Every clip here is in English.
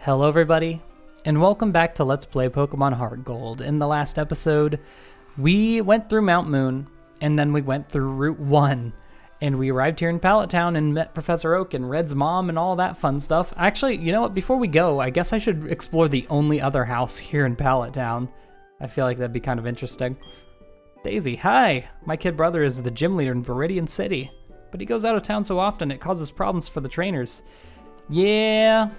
Hello everybody, and welcome back to Let's Play Pokemon HeartGold. In the last episode, we went through Mount Moon, and then we went through Route 1, and we arrived here in Pallet Town and met Professor Oak and Red's mom and all that fun stuff. Actually, you know what, before we go, I guess I should explore the only other house here in Pallet Town. I feel like that'd be kind of interesting. Daisy, hi! My kid brother is the gym leader in Viridian City, but he goes out of town so often it causes problems for the trainers. Yeah...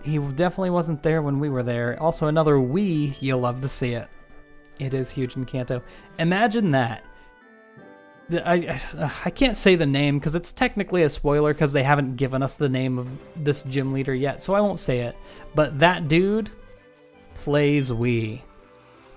He definitely wasn't there when we were there. Also, another Wii, you'll love to see it. It is huge in Kanto. Imagine that. I can't say the name because it's technically a spoiler because they haven't given us the name of this gym leader yet, so I won't say it. But that dude plays Wii.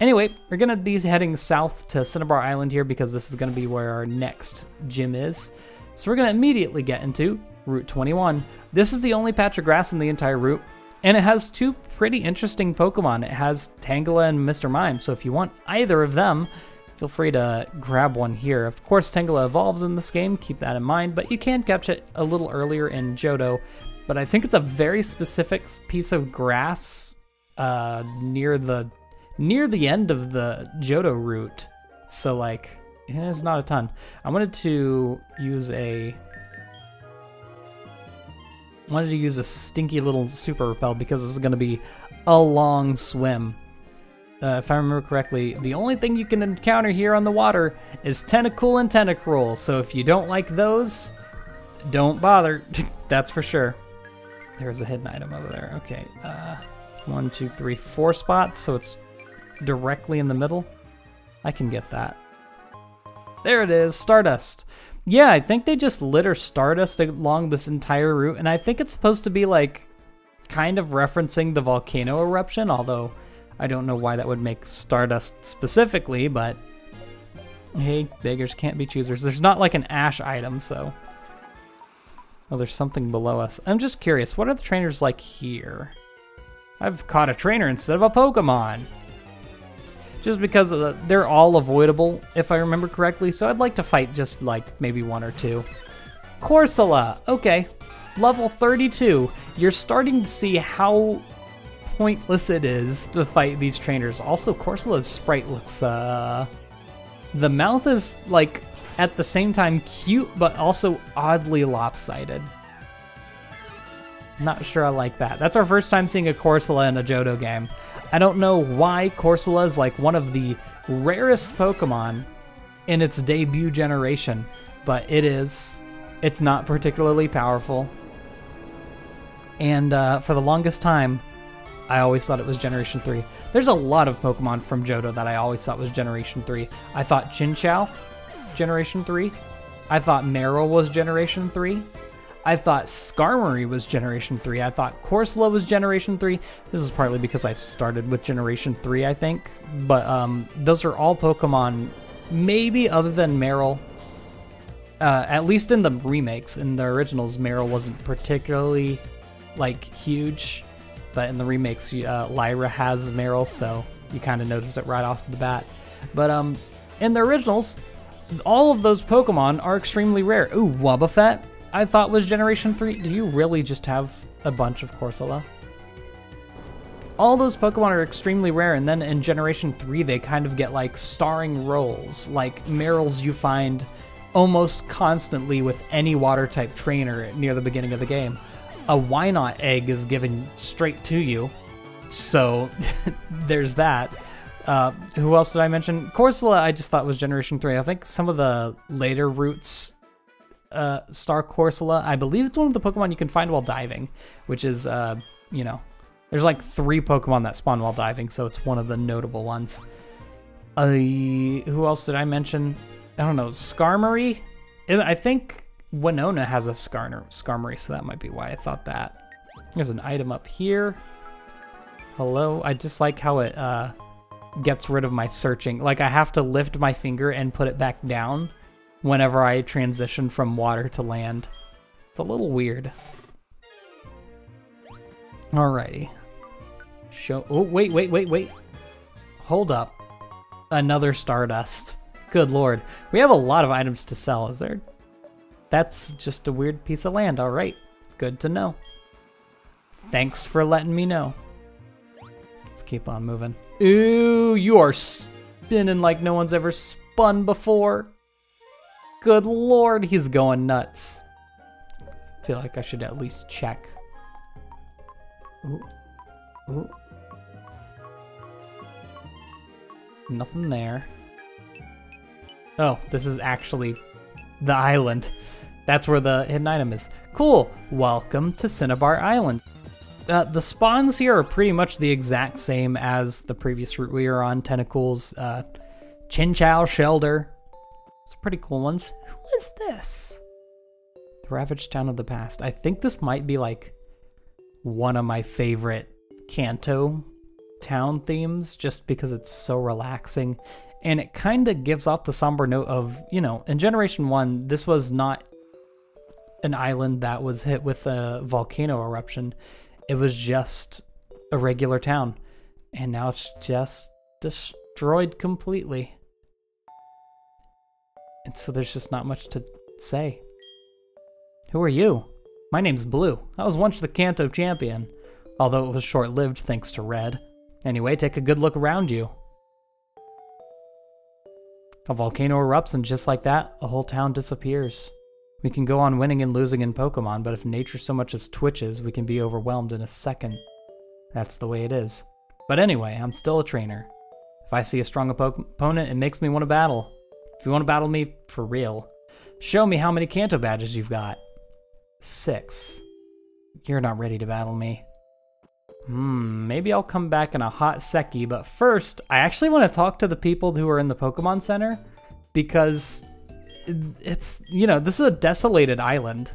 Anyway, we're going to be heading south to Cinnabar Island here because this is going to be where our next gym is. So we're going to immediately get into Route 21. This is the only patch of grass in the entire route, and it has two pretty interesting Pokemon. It has Tangela and Mr. Mime, so if you want either of them, feel free to grab one here. Of course, Tangela evolves in this game, keep that in mind, but you can catch it a little earlier in Johto. But I think it's a very specific piece of grass near the end of the Johto route. So like, it's not a ton. I wanted to use a stinky little super repel because this is going to be a long swim. If I remember correctly, the only thing you can encounter here on the water is Tentacool and Tentacruel, so if you don't like those, don't bother. That's for sure. There's a hidden item over there. Okay, 1, 2, 3, 4 spots, so it's directly in the middle. I can get that. There it is, Stardust. Yeah, I think they just litter Stardust along this entire route, and I think it's supposed to be like kind of referencing the volcano eruption, although I don't know why that would make Stardust specifically, but hey, beggars can't be choosers. There's not like an ash item, so... Oh, there's something below us. I'm just curious, what are the trainers like here? I've caught a trainer instead of a Pokemon. Just because they're all avoidable, if I remember correctly, so I'd like to fight just like maybe 1 or 2. Corsola, okay, level 32. You're starting to see how pointless it is to fight these trainers. Also, Corsola's sprite looks, the mouth is like at the same time cute, but also oddly lopsided. Not sure I like that. That's our first time seeing a Corsola in a Johto game. I don't know why Corsola is like one of the rarest Pokemon in its debut generation, but it is. It's not particularly powerful. And for the longest time, I always thought it was Generation 3. There's a lot of Pokemon from Johto that I always thought was Generation 3. I thought Chinchou, Generation 3. I thought Marill was Generation 3. I thought Skarmory was Generation 3. I thought Corsola was Generation 3. This is partly because I started with Generation 3, I think. But those are all Pokemon, maybe other than Marill. At least in the remakes. In the originals, Marill wasn't particularly, like, huge. But in the remakes, Lyra has Marill, so you kind of notice it right off the bat. But in the originals, all of those Pokemon are extremely rare. Ooh, Wobbuffet I thought was Generation 3. Do you really just have a bunch of Corsola? All those Pokemon are extremely rare, and then in Generation 3, they kind of get like starring roles. Like Marill's you find almost constantly with any water-type trainer near the beginning of the game. A Wynot egg is given straight to you, so there's that. Who else did I mention? Corsola I just thought was Generation 3. I think some of the later routes... Star Corsola, I believe it's one of the Pokemon you can find while diving, which is, you know, there's like 3 Pokemon that spawn while diving, so it's one of the notable ones. Who else did I mention? I don't know, Skarmory? I think Winona has a Skarmory, so that might be why I thought that. There's an item up here. Hello, I just like how it gets rid of my searching. Like I have to lift my finger and put it back down whenever I transition from water to land. It's a little weird. Alrighty. Oh, wait. Hold up. Another Stardust. Good lord. We have a lot of items to sell, is there? That's just a weird piece of land, alright. Good to know. Thanks for letting me know. Let's keep on moving. Ooh, you are spinning like no one's ever spun before. Good lord, he's going nuts. I feel like I should at least check. Ooh. Ooh. Nothing there. Oh, this is actually the island. That's where the hidden item is. Cool. Welcome to Cinnabar Island. The spawns here are pretty much the exact same as the previous route we were on. Tentacles, Chinchou, Shelter. Some pretty cool ones. Who is this? The Ravaged Town of the Past. I think this might be like one of my favorite Kanto town themes just because it's so relaxing. And it kind of gives off the somber note of, you know, in Generation 1, this was not an island that was hit with a volcano eruption. It was just a regular town. And now it's just destroyed completely. And so there's just not much to say. Who are you? My name's Blue. I was once the Kanto champion, although it was short-lived thanks to Red. Anyway, take a good look around you. A volcano erupts, and just like that, a whole town disappears. We can go on winning and losing in Pokemon, but if nature so much as twitches, we can be overwhelmed in a second. That's the way it is. But anyway, I'm still a trainer. If I see a strong opponent, it makes me want to battle. If you want to battle me for real, show me how many Kanto badges you've got. 6. You're not ready to battle me. Maybe I'll come back in a hot secchi, but first, I actually want to talk to the people who are in the Pokemon Center, because it's, you know, this is a desolated island,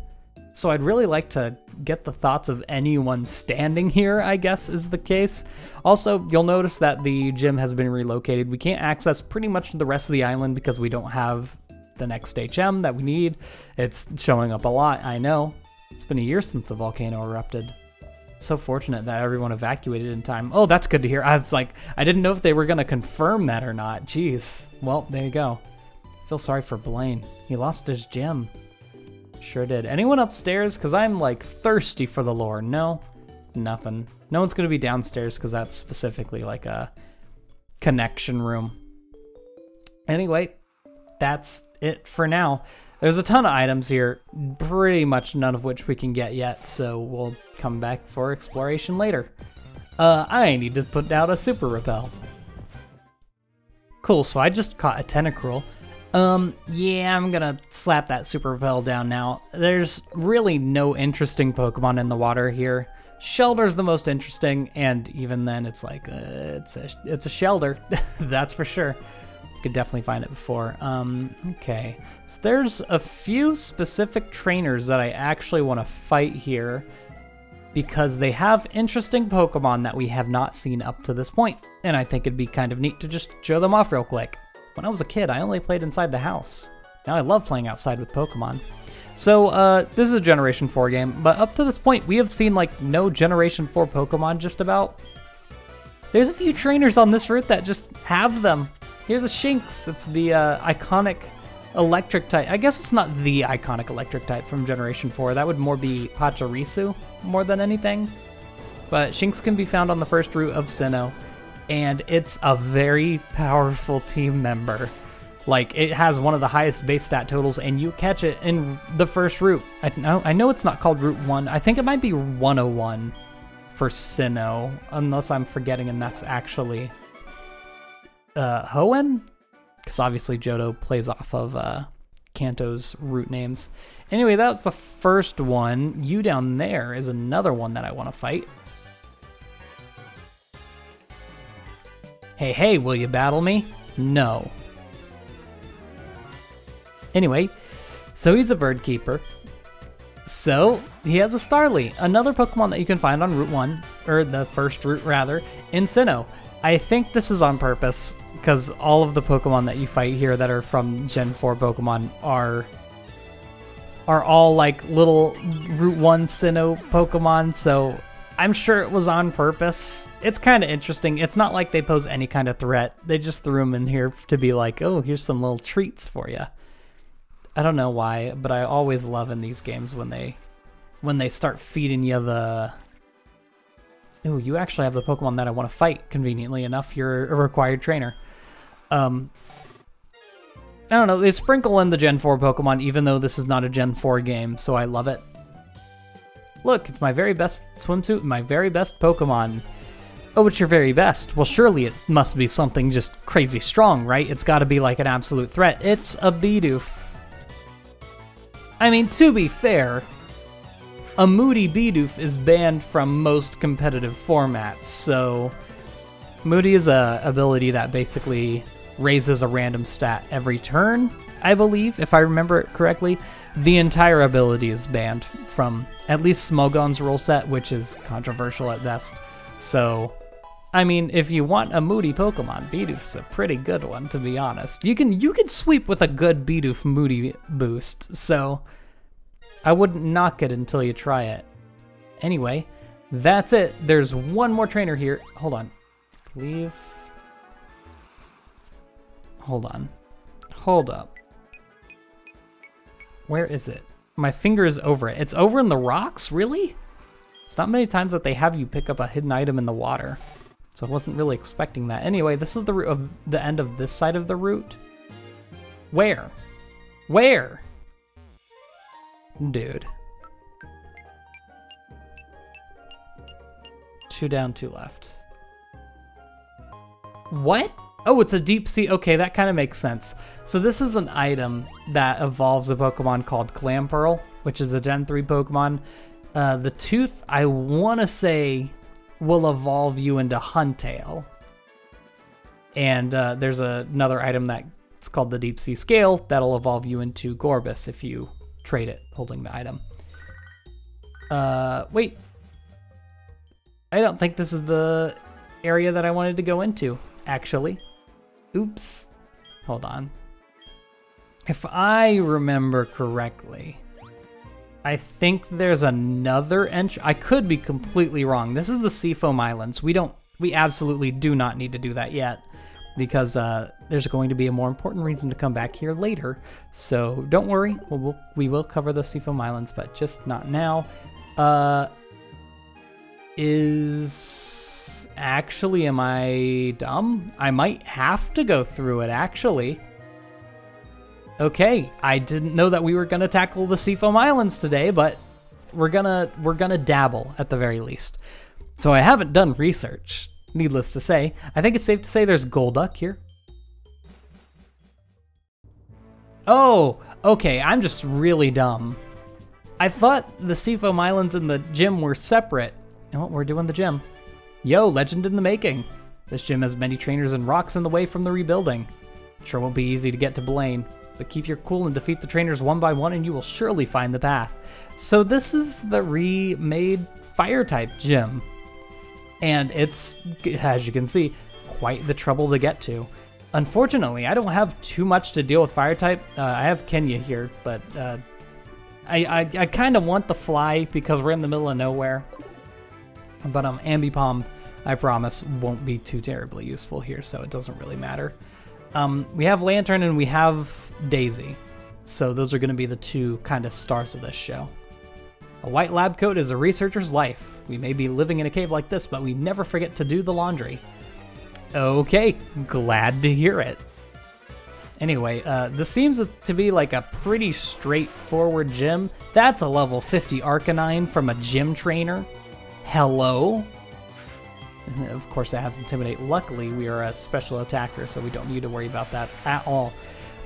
so I'd really like to get the thoughts of anyone standing here, I guess is the case. Also, you'll notice that the gym has been relocated. We can't access pretty much the rest of the island because we don't have the next HM that we need. It's showing up a lot, I know. It's been a year since the volcano erupted. So fortunate that everyone evacuated in time. Oh, that's good to hear. I was like, I didn't know if they were going to confirm that or not. Jeez. Well, there you go. I feel sorry for Blayne. He lost his gym. Sure did. Anyone upstairs? Because I'm like thirsty for the lore. No? Nothing. No one's going to be downstairs because that's specifically like a connection room. Anyway, that's it for now. There's a ton of items here, pretty much none of which we can get yet, so we'll come back for exploration later. I need to put out a Super Repel. Cool, so I just caught a Tentacruel. Yeah, I'm gonna slap that Super Repel down now. There's really no interesting Pokemon in the water here. Shelter's the most interesting, and even then it's like, it's a Shelter, that's for sure. You could definitely find it before. Okay, so there's a few specific trainers that I actually want to fight here because they have interesting Pokemon that we have not seen up to this point, and I think it'd be kind of neat to just show them off real quick. When I was a kid, I only played inside the house. Now I love playing outside with Pokemon. So this is a Generation 4 game, but up to this point, we have seen like no Generation 4 Pokemon just about. There's a few trainers on this route that just have them. Here's a Shinx. It's the iconic electric type. I guess it's not the iconic electric type from Generation 4. That would more be Pachirisu more than anything. But Shinx can be found on the first route of Sinnoh, and it's a very powerful team member. Like, it has one of the highest base stat totals, and you catch it in the first route. I know it's not called Route 1. I think it might be 101 for Sinnoh, unless I'm forgetting, and that's actually Hoenn? Because obviously Johto plays off of Kanto's route names. Anyway, that's the first one. You down there is another one that I want to fight. Hey, will you battle me? No. Anyway, so he's a bird keeper. So he has a Starly, another Pokemon that you can find on Route 1, or the first route rather, in Sinnoh. I think this is on purpose, because all of the Pokemon that you fight here that are from Gen 4 Pokemon are all like little Route 1 Sinnoh Pokemon, so I'm sure it was on purpose. It's kind of interesting. It's not like they pose any kind of threat. They just threw them in here to be like, oh, here's some little treats for you. I don't know why, but I always love in these games when they start feeding you the Ooh, you actually have the Pokemon that I want to fight, conveniently enough. You're a required trainer. I don't know, they sprinkle in the Gen 4 Pokemon, even though this is not a Gen 4 game, so I love it. Look, it's my very best swimsuit and my very best Pokemon. Oh, it's your very best. Well, surely it must be something just crazy strong, right? It's got to be like an absolute threat. It's a Bidoof. I mean, to be fair, a Moody Bidoof is banned from most competitive formats, so Moody is a ability that basically raises a random stat every turn, I believe, if I remember it correctly. The entire ability is banned from at least Smogon's rule set, which is controversial at best. So, I mean, if you want a Moody Pokemon, Bidoof's a pretty good one, to be honest. You can sweep with a good Bidoof Moody boost, so I wouldn't knock it until you try it. Anyway, that's it. There's one more trainer here. Hold on. I believe... Hold on. Hold up. Where is it? My finger is over it. It's over in the rocks? Really? It's not many times that they have you pick up a hidden item in the water. So I wasn't really expecting that. Anyway, this is the route of the end of this side of the route. Where? Where? Dude. 2 down, 2 left. What? Oh, it's a deep sea. Okay, that kind of makes sense. So this is an item that evolves a Pokemon called Clamperl, which is a Gen 3 Pokemon. The tooth, I want to say, will evolve you into Huntail. And there's another item that's called the Deep Sea Scale that'll evolve you into Gorbis if you trade it holding the item. Wait. I don't think this is the area that I wanted to go into, actually. Oops. Hold on. If I remember correctly, I think there's another entry. I could be completely wrong. This is the Seafoam Islands. We absolutely do not need to do that yet because there's going to be a more important reason to come back here later. So don't worry, we will cover the Seafoam Islands, but just not now. Actually, am I dumb? I might have to go through it, actually. Okay, I didn't know that we were gonna tackle the Seafoam Islands today, but we're gonna dabble at the very least. So I haven't done research, needless to say. I think it's safe to say there's Golduck here. Oh, okay, I'm just really dumb. I thought the Seafoam Islands and the gym were separate. Oh, we're doing the gym. Yo, legend in the making. This gym has many trainers and rocks in the way from the rebuilding. Sure won't be easy to get to Blayne, but keep your cool and defeat the trainers one by one and you will surely find the path. So this is the remade Fire-type gym. And it's, as you can see, quite the trouble to get to. Unfortunately, I don't have too much to deal with Fire-type. I have Kenya here, but I kind of want the fly because we're in the middle of nowhere. But Ambipom, I promise, won't be too terribly useful here, so it doesn't really matter. We have Lantern and we have Daisy, so those are going to be the two kind of stars of this show. A white lab coat is a researcher's life. We may be living in a cave like this, but we never forget to do the laundry. Okay, glad to hear it. Anyway, this seems to be like a pretty straightforward gym. That's a level 50 Arcanine from a gym trainer. Hello? And of course it has Intimidate. Luckily, we are a special attacker, so we don't need to worry about that at all.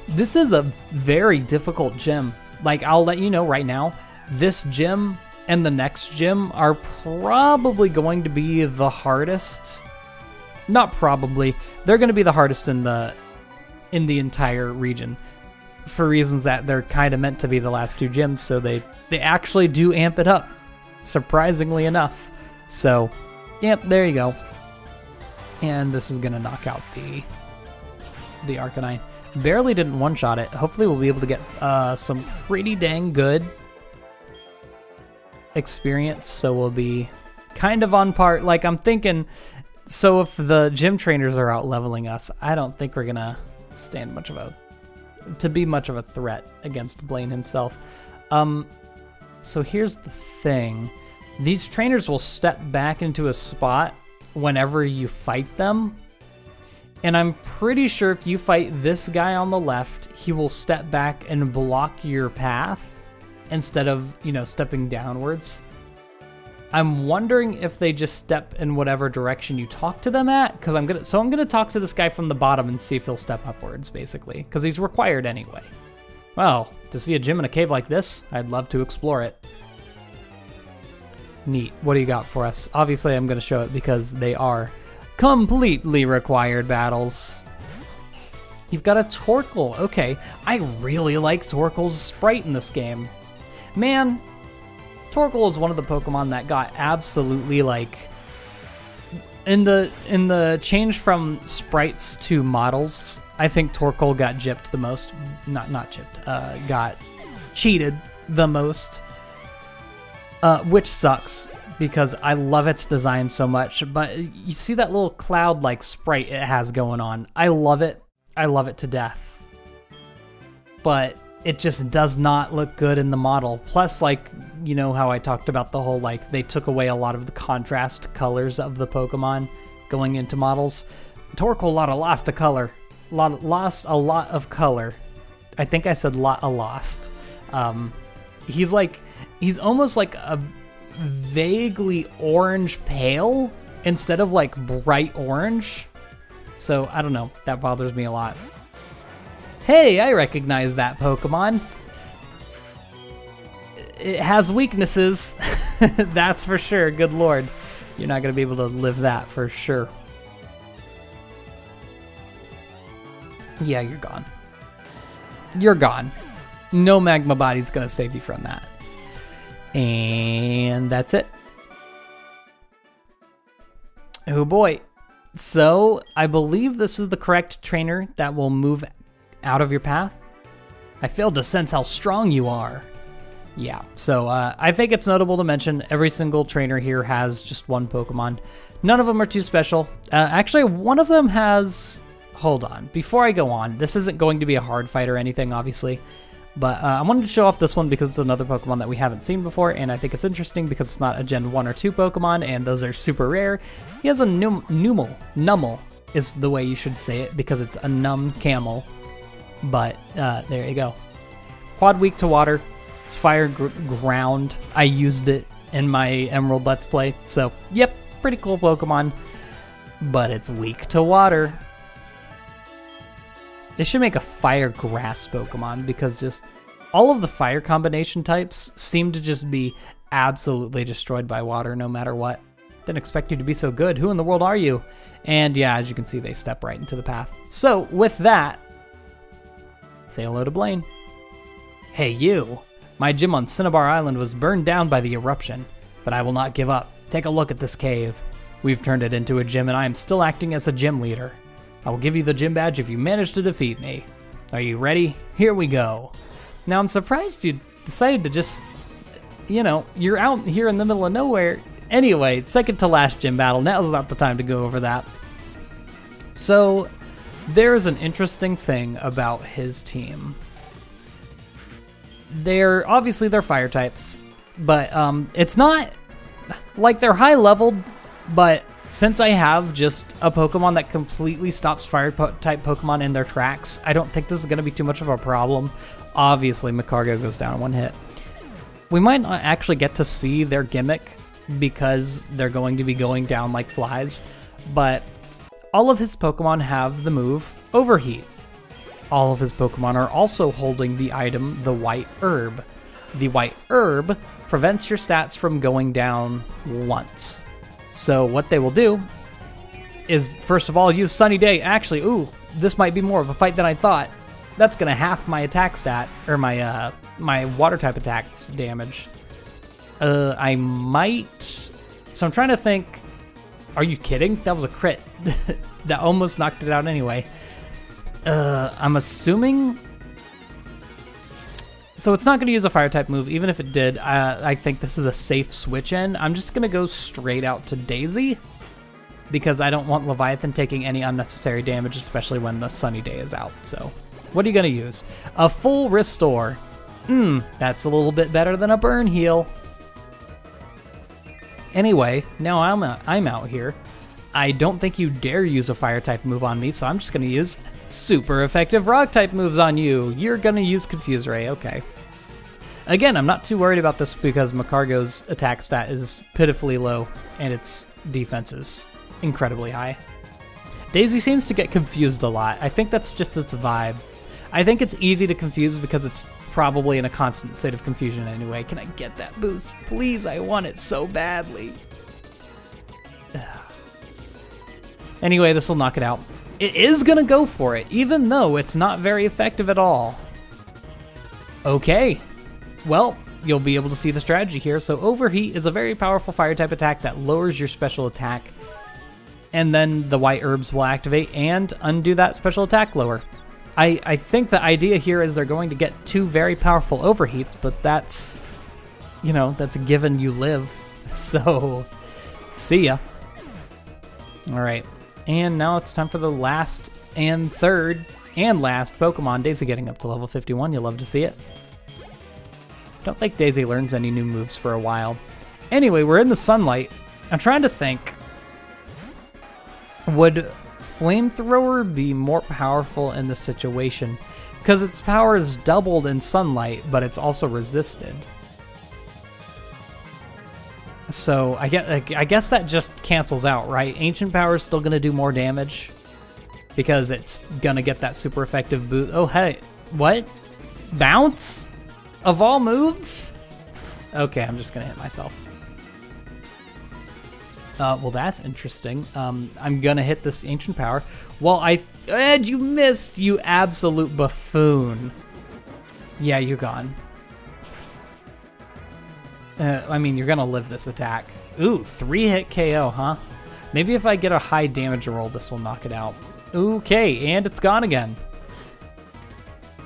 This is a very difficult gym. Like, I'll let you know right now, this gym and the next gym are probably going to be the hardest. Not probably. They're going to be the hardest in the entire region for reasons that they're kind of meant to be the last two gyms, so they actually do amp it up, surprisingly enough. So, yep, there you go. And this is going to knock out the Arcanine. Barely didn't one-shot it. Hopefully we'll be able to get some pretty dang good experience, so we'll be kind of on par. Like, I'm thinking, so if the gym trainers are out leveling us, I don't think we're going to stand much of a threat against Blayne himself. So here's the thing. these trainers will step back into a spot whenever you fight them. And I'm pretty sure if you fight this guy on the left, he will step back and block your path instead of, you know, stepping downwards. I'm wondering if they just step in whatever direction you talk to them at, because I'm gonna talk to this guy from the bottom and see if he'll step upwards, basically, because he's required anyway. Well, to see a gym in a cave like this, I'd love to explore it. Neat. What do you got for us? Obviously, I'm gonna show it because they are completely required battles. You've got a Torkoal. Okay, I really like Torkoal's sprite in this game. Man, Torkoal is one of the Pokemon that got absolutely, like, in the change from sprites to models, I think Torkoal got gypped the most. Not gypped, got cheated the most, which sucks because I love its design so much. But you see that little cloud-like sprite it has going on. I love it. I love it to death. But it just does not look good in the model. Plus, like, you know how I talked about the whole, like, they took away a lot of the contrast colors of the Pokemon going into models. Torkoal lost a color. Lost a lot of color. I think I said lost. He's almost like a vaguely orange pale instead of like bright orange. So I don't know, that bothers me a lot. Hey, I recognize that Pokemon. It has weaknesses, that's for sure. Good lord, you're not gonna be able to live that for sure. Yeah, you're gone. You're gone. No magma body's gonna save you from that. And that's it. Oh boy. So I believe this is the correct trainer that will move out of your path. I failed to sense how strong you are. Yeah, so I think it's notable to mention every single trainer here has just one Pokemon. None of them are too special. Actually, one of them has... Hold on. Before I go on, this isn't going to be a hard fight or anything, obviously. But I wanted to show off this one because it's another Pokemon that we haven't seen before, and I think it's interesting because it's not a Gen 1 or 2 Pokemon, and those are super rare. He has a Numel is the way you should say it, because it's a numb camel. But there you go. Quad weak to water. It's fire ground. I used it in my Emerald Let's Play, so yep, pretty cool Pokemon. But it's weak to water. They should make a fire grass Pokemon because just all of the fire combination types seem to just be absolutely destroyed by water no matter what. Didn't expect you to be so good. Who in the world are you? And yeah, as you can see, they step right into the path. So with that, say hello to Blayne. Hey you, my gym on Cinnabar Island was burned down by the eruption, but I will not give up. Take a look at this cave. We've turned it into a gym and I am still acting as a gym leader. I will give you the gym badge if you manage to defeat me. Are you ready? Here we go. Now, I'm surprised you decided to just, you know, you're out here in the middle of nowhere. Anyway, second to last gym battle. Now's not the time to go over that. So, there's an interesting thing about his team. Obviously they're fire types, but it's not like they're high leveled, but since I have just a Pokemon that completely stops fire-type Pokemon in their tracks, I don't think this is going to be too much of a problem. Obviously, Macargo goes down in one hit. We might not actually get to see their gimmick because they're going to be going down like flies, but all of his Pokemon have the move Overheat. All of his Pokemon are also holding the item, the White Herb. The White Herb prevents your stats from going down once. So what they will do is, first of all, use Sunny Day. Actually, ooh, this might be more of a fight than I thought. That's gonna half my attack stat, or my my water type attacks damage. I might. So I'm trying to think. Are you kidding? That was a crit. That almost knocked it out anyway. I'm assuming. So it's not going to use a fire type move. Even if it did, I think this is a safe switch in. I'm just going to go straight out to Daisy because I don't want Leviathan taking any unnecessary damage, especially when the Sunny Day is out. So what are you going to use? A full restore. That's a little bit better than a burn heal. Anyway, now I'm out here. I don't think you dare use a fire type move on me, so I'm just gonna use super effective rock type moves on you. You're gonna use Confuse Ray, okay. Again, I'm not too worried about this because Macargo's attack stat is pitifully low and its defense is incredibly high. Daisy seems to get confused a lot. I think that's just its vibe. I think it's easy to confuse because it's probably in a constant state of confusion anyway. Can I get that boost? Please, I want it so badly. Anyway, this will knock it out. It is gonna go for it, even though it's not very effective at all. Okay. Well, you'll be able to see the strategy here. So Overheat is a very powerful fire type attack that lowers your special attack, and then the white herbs will activate and undo that special attack lower. I think the idea here is they're going to get two very powerful overheats, but that's, you know, that's a given you live. So, see ya. All right, and now it's time for the last and third and last Pokemon. Daisy getting up to level 51. You'll love to see it. Don't think Daisy learns any new moves for a while. Anyway, we're in the sunlight. I'm trying to think. Would Flamethrower be more powerful in this situation? Because its power is doubled in sunlight, but it's also resisted. So I guess that just cancels out, right? Ancient Power is still going to do more damage because it's going to get that super effective boost. Oh, hey, what? Bounce? Of all moves? Okay, I'm just going to hit myself. Well, that's interesting. I'm going to hit this Ancient Power. Well, Ed, you missed, you absolute buffoon. Yeah, you're gone. I mean, you're going to live this attack. Ooh, 3-hit KO, huh? Maybe if I get a high damage roll, this will knock it out. Okay, and it's gone again.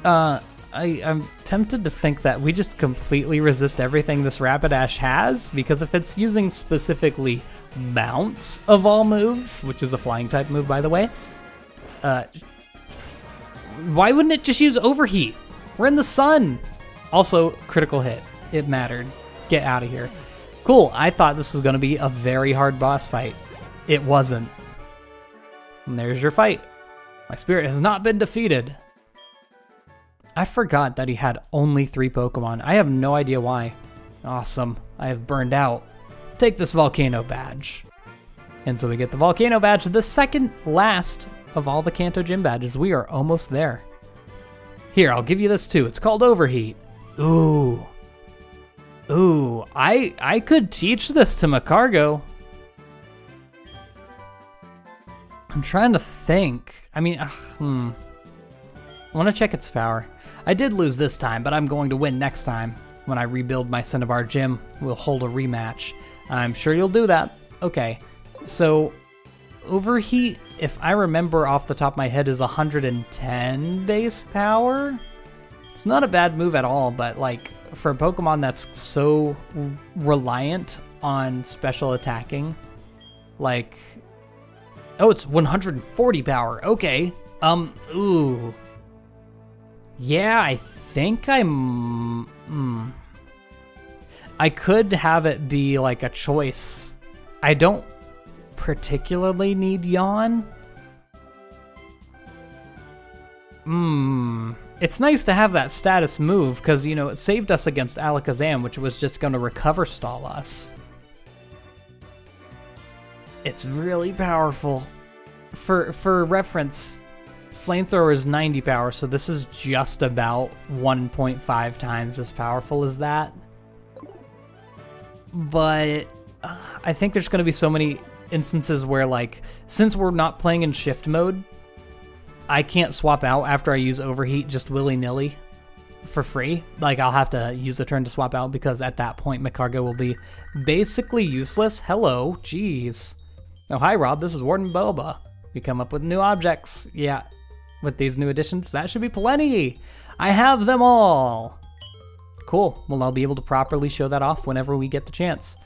I'm tempted to think that we just completely resist everything this Rapidash has, because if it's using specifically Bounce of all moves, which is a flying type move, by the way, why wouldn't it just use Overheat? We're in the sun. Also, critical hit. It mattered. Get out of here. Cool, I thought this was going to be a very hard boss fight. It wasn't. And there's your fight. My spirit has not been defeated. I forgot that he had only 3 Pokemon. I have no idea why. Awesome. I have burned out. Take this Volcano Badge. And so we get the Volcano Badge, the second last of all the Kanto Gym badges. We are almost there. Here, I'll give you this too. It's called Overheat. Ooh. Ooh, I could teach this to Macargo. I'm trying to think. I mean, I want to check its power. I did lose this time, but I'm going to win next time. When I rebuild my Cinnabar Gym, we'll hold a rematch. I'm sure you'll do that. Okay, so Overheat, if I remember off the top of my head, is 110 base power. It's not a bad move at all, but like for a Pokemon that's so reliant on special attacking, like, oh, it's 140 power. Okay. Ooh. Yeah, I think I could have it be like a choice. I don't particularly need Yawn. It's nice to have that status move because, you know, it saved us against Alakazam, which was just going to recover stall us. It's really powerful. For reference, Flamethrower is 90 power, so this is just about 1.5 times as powerful as that. But I think there's going to be so many instances where, like, since we're not playing in shift mode, I can't swap out after I use Overheat just willy-nilly for free. Like, I'll have to use a turn to swap out because at that point, Macargo will be basically useless. Hello, jeez. Oh, hi, Rob. This is Warden Boba. We come up with new objects. Yeah, with these new additions, that should be plenty. I have them all. Cool. Well, I'll be able to properly show that off whenever we get the chance.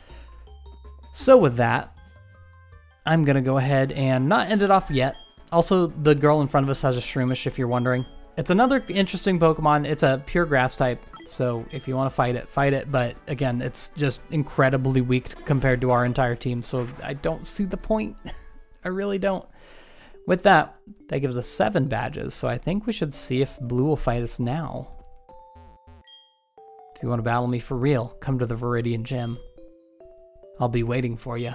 So with that, I'm going to go ahead and not end it off yet. Also, the girl in front of us has a Shroomish, if you're wondering. It's another interesting Pokemon. It's a pure grass type. So if you want to fight it, fight it. But again, it's just incredibly weak compared to our entire team. So I don't see the point. I really don't. With that, that gives us 7 badges. So I think we should see if Blue will fight us now. If you want to battle me for real, come to the Viridian Gym. I'll be waiting for you.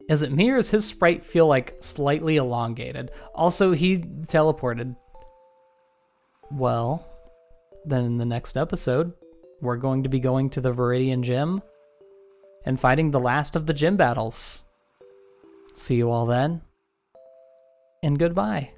Is it me or does his sprite feel like slightly elongated? Also, he teleported. Well, then in the next episode, we're going to be going to the Viridian Gym and fighting the last of the gym battles. See you all then, and goodbye.